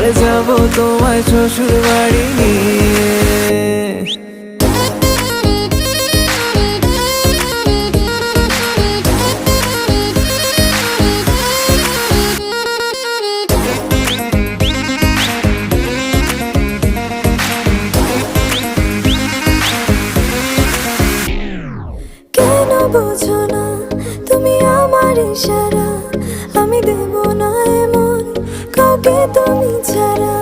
আর যাব তোমায় শ্বশুর বাড়ি নিয়ে। কেন বোঝো না তুমি আমার ইশারা, আমি দেব না এমন কাউকে তুমি ছাড়া।